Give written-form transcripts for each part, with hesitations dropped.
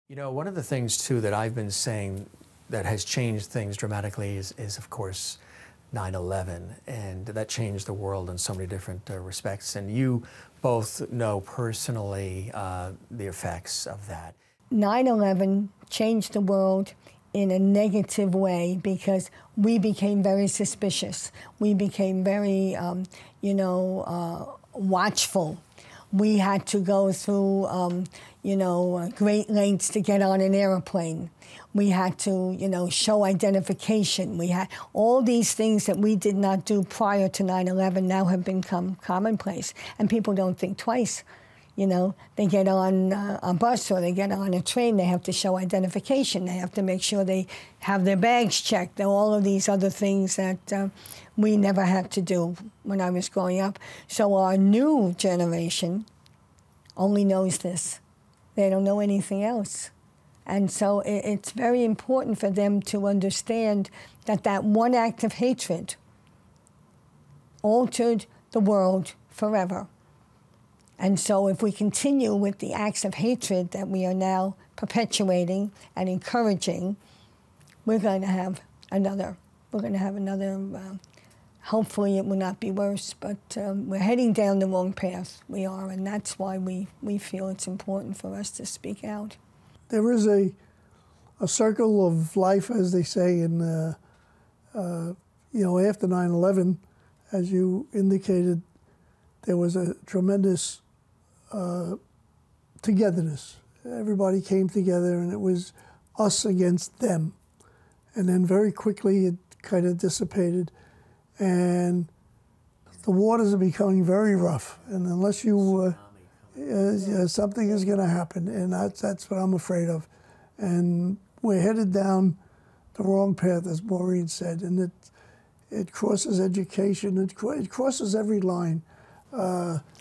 You know, one of the things, too, that I've been saying that has changed things dramatically is of course, 9/11, and that changed the world in so many different respects. And you both know personally the effects of that. 9/11 changed the world in a negative way because we became very suspicious. We became very, watchful. We had to go through, great lengths to get on an airplane. We had to, show identification. We had all these things that we did not do prior to 9/11 now have become commonplace. And people don't think twice. They get on a bus or they get on a train, they have to show identification. They have to make sure they have their bags checked. All of these other things that we never had to do when I was growing up. So our new generation only knows this. They don't know anything else. And so it's very important for them to understand that that one act of hatred altered the world forever. And so if we continue with the acts of hatred that we are now perpetuating and encouraging, we're going to have another. Hopefully it will not be worse, but we're heading down the wrong path. We are, and that's why we feel it's important for us to speak out. There is a circle of life, as they say, in after 9/11, as you indicated, there was a tremendous togetherness. Everybody came together, and it was us against them. And then very quickly, it kind of dissipated, and the waters are becoming very rough. And unless you, something is going to happen, and that's what I'm afraid of. And we're headed down the wrong path, as Maureen said, and it crosses education. It crosses every line.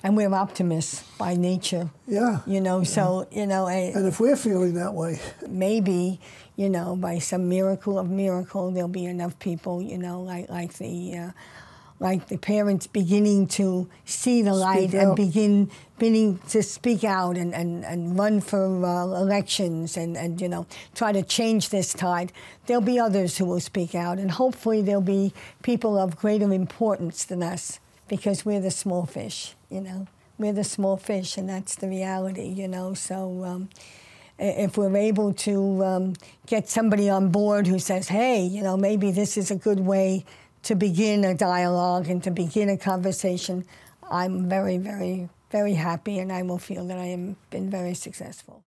And we're optimists by nature. Yeah. So, and if we're feeling that way. Maybe, by some miracle of miracle, there'll be enough people, like the parents beginning to see the light and beginning to speak out and run for elections and try to change this tide. There'll be others who will speak out, and hopefully there'll be people of greater importance than us, because we're the small fish, We're the small fish, and that's the reality, So if we're able to get somebody on board who says, hey, maybe this is a good way to begin a dialogue and to begin a conversation, I'm very, very, very happy, and I will feel that I have been very successful.